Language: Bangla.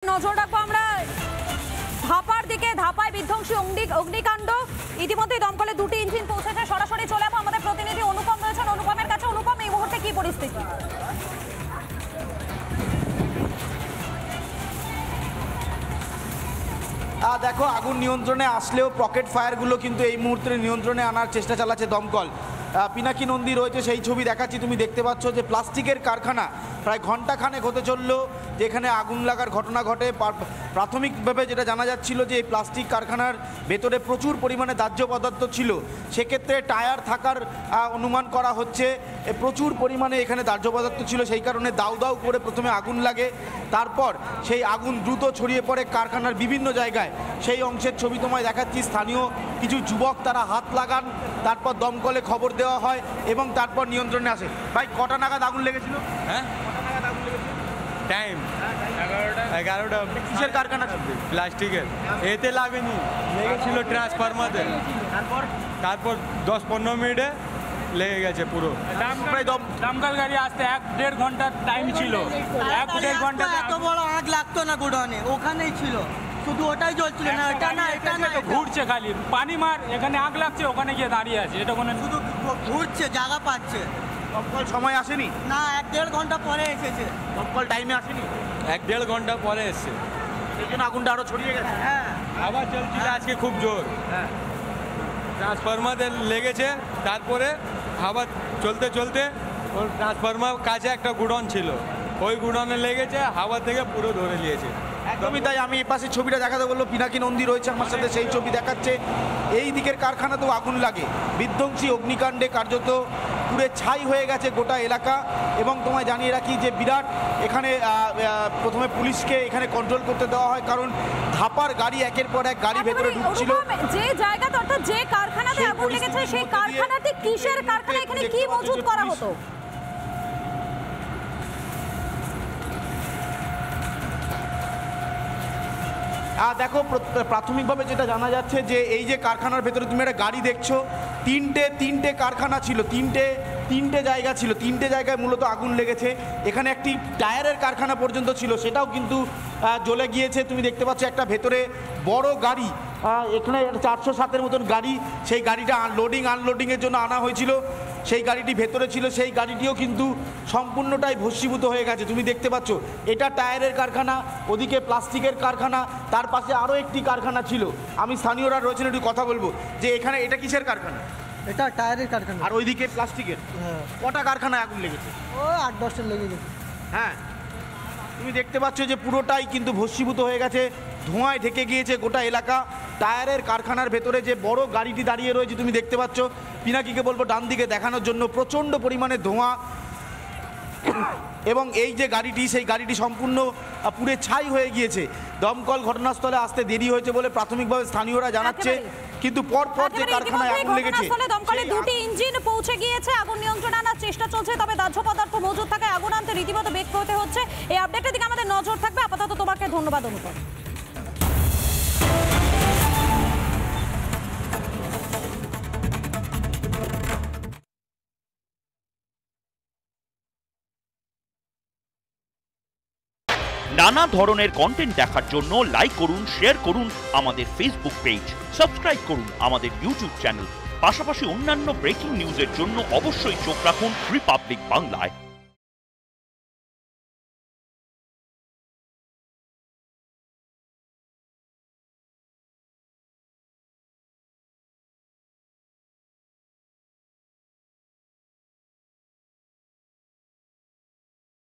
নজর রাখবো আমরা ধাপার দিকে। ধাপায় বিধ্বংসী অগ্নিকাণ্ড। ইতিমধ্যে দমকলে দুটি ইঞ্জিন পৌঁছেছে। সরাসরি চলে যাবো আমাদের প্রতিনিধি অনুপম রয়েছেন অনুপমের কাছে। অনুপম, এই মুহূর্তে কি পরিস্থিতি? দেখো, আগুন নিয়ন্ত্রণে আসলেও পকেট ফায়ারগুলো কিন্তু এই মুহূর্তে নিয়ন্ত্রণে আনার চেষ্টা চালাচ্ছে দমকল। পিনাকি নন্দী রয়েছে, সেই ছবি দেখাচ্ছি। তুমি দেখতে পাচ্ছ যে প্লাস্টিকের কারখানা প্রায় ঘন্টাখানেক হতে চললো যেখানে আগুন লাগার ঘটনা ঘটে। প্রাথমিকভাবে যেটা জানা যাচ্ছিল যে এই প্লাস্টিক কারখানার ভেতরে প্রচুর পরিমাণে দাহ্য পদার্থ ছিল, সেক্ষেত্রে টায়ার থাকার অনুমান করা হচ্ছে। প্রচুর পরিমাণে এখানে দাহ্য পদার্থ ছিল, সেই কারণে দাউ দাউ করে প্রথমে আগুন লাগে। তারপর সেই আগুন দ্রুত ছড়িয়ে পড়ে কারখানার বিভিন্ন জায়গায়। সেই অংশের ছবি তোমায় দেখাচ্ছি। স্থানীয় কিছু যুবক তারা হাত লাগান, তারপর দমকলে খবর দেওয়া হয় এবং তারপর নিয়ন্ত্রণে আসে। ভাই, কটা নাগাদ আগুন লেগেছিল? হ্যাঁ, কটা নাগাদ আগুন লেগেছিল? টাইম 11টা। কিসের কারখানা? প্লাস্টিকের। এতে লাগেনি, লেগেছিল ট্রান্সফরমারে। তারপর 10-15 মিনিটে লেগে গেছে পুরো। দমকল গাড়ি আসতে 1-1.5 ঘন্টার টাইম ছিল। 1-1.5 ঘন্টা এত বড় আগ লাগতো না গোডাউনে, ওখানেই ছিল, শুধু ওটাই জ্বলছিল না। এটা না, এটা না, ঘুরছে খালি পানি মার, এখানে আগ লাগছে, ওখানে গিয়ে দাঁড়িয়ে আছে। এটা কোনো শুধু ঘুরছে, জায়গা পাচ্ছে। দমকল সময় আসেনি? না, 1-1.5 ঘন্টা পরে এসেছে। দমকল টাইমে আসেনি? 1-1.5 ঘন্টা পরে এসছে। সেই জন্য আগুনটা আরো ছড়িয়ে গেছে। হ্যাঁ, আবার চলছিল আজকে খুব জোর। হ্যাঁ, ট্রান্সফরমারে লেগেছে। তারপরে আবার চলতে চলতে ওর ট্রান্সফরমার কাছে একটা গুডন ছিল, ওই গুডনে লেগেছে, হাওয়া থেকে পুরো ধরে নিয়েছে। একদমই তাই। আমি এই পাশে ছবিটা দেখাতে বললো, পিনাকি নন্দী রয়েছে আমার সাথে, সেই ছবি দেখাচ্ছে। এই দিকের কারখানাতেও আগুন লাগে। বিধ্বংসী অগ্নিকাণ্ডে কার্যত পুরে ছাই হয়ে গেছে গোটা এলাকা। এবং তোমায় জানিয়ে রাখি যে বিরাট এখানে প্রথমে পুলিশকে এখানে কন্ট্রোল করতে দেওয়া হয়, কারণ ধাপার গাড়ি একের পর এক গাড়ি ভেতরে ঢুকছিল। যে জায়গাতে, অর্থাৎ যে কারখানাতে আগুন লেগেছে, সেই কারখানাতে কিসের কারখানা, এখানে কি মজুত করা হতো? দেখো, প্রাথমিকভাবে যেটা জানা যাচ্ছে যে এই যে কারখানার ভেতরে তুমি একটা গাড়ি দেখছো, তিনটে কারখানা ছিল, তিনটে জায়গা ছিল, তিনটে জায়গায় মূলত আগুন লেগেছে। এখানে একটি টায়ারের কারখানা পর্যন্ত ছিল, সেটাও কিন্তু জ্বলে গিয়েছে। তুমি দেখতে পাচ্ছ একটা ভেতরে বড় গাড়ি, এখানে 407-এর মতন গাড়ি, সেই গাড়িটা লোডিং আনলোডিংয়ের জন্য আনা হয়েছিল, সেই গাড়িটি ভেতরে ছিল। সেই গাড়িটিও কিন্তু সম্পূর্ণটাই ভস্মীভূত হয়ে গেছে। তুমি দেখতে পাচ্ছ এটা টায়ারের কারখানা, ওদিকে প্লাস্টিকের কারখানা, তার পাশে আরও একটি কারখানা ছিল। আমি স্থানীয়রা রয়েছেন, একটু কথা বলবো যে এখানে এটা কিসের কারখানা? এটা টায়ারের কারখানা। আর ওইদিকে প্লাস্টিকের। হ্যাঁ, কটা কারখানায় আগুন লেগেছে? ও 8-10টা লেগে গেছে। হ্যাঁ, তুমি দেখতে পাচ্ছ যে পুরোটাই কিন্তু ভস্মীভূত হয়ে গেছে, ধোঁয়ায় ঢেকে গিয়েছে গোটা এলাকা। টায়ারের কারখানার ভেতরে যে বড় গাড়িটি দাঁড়িয়ে রয়েছে তুমি দেখতে পাচ্ছ, পিনাকিকে বলবো ডান দিকে দেখানোর জন্য। প্রচণ্ড পরিমাণে ধোঁয়া এবং এই যে গাড়িটি, সেই গাড়িটি সম্পূর্ণ পুড়ে ছাই হয়ে গিয়েছে। দমকল ঘটনাস্থলে আসতে দেরি হয়েছে বলে প্রাথমিকভাবে স্থানীয়রা জানাচ্ছে, কিন্তু পরপর যে কারখানায় আগুন লেগেছে, দমকলে দুটি ইঞ্জিন পৌঁছে গিয়েছে, আগুন নিয়ন্ত্রণে আনার চেষ্টা চলছে। তবে দাহ্য পদার্থ মজুদ থাকায় আগুন আনতে রীতিমতো বেগ পেতে হচ্ছে। এই আপডেটের দিকে আমাদের নজর থাকবে। আপাতত তোমাকে ধন্যবাদ অনুপম। নানা ধরনের কন্টেন্ট দেখার জন্য লাইক করুন, শেয়ার করুন আমাদের ফেসবুক পেজ, সাবস্ক্রাইব করুন আমাদের ইউটিউব চ্যানেল। পাশাপাশি অন্যান্য ব্রেকিং নিউজের জন্য অবশ্যই চোখ রাখুন রিপাবলিক বাংলায়।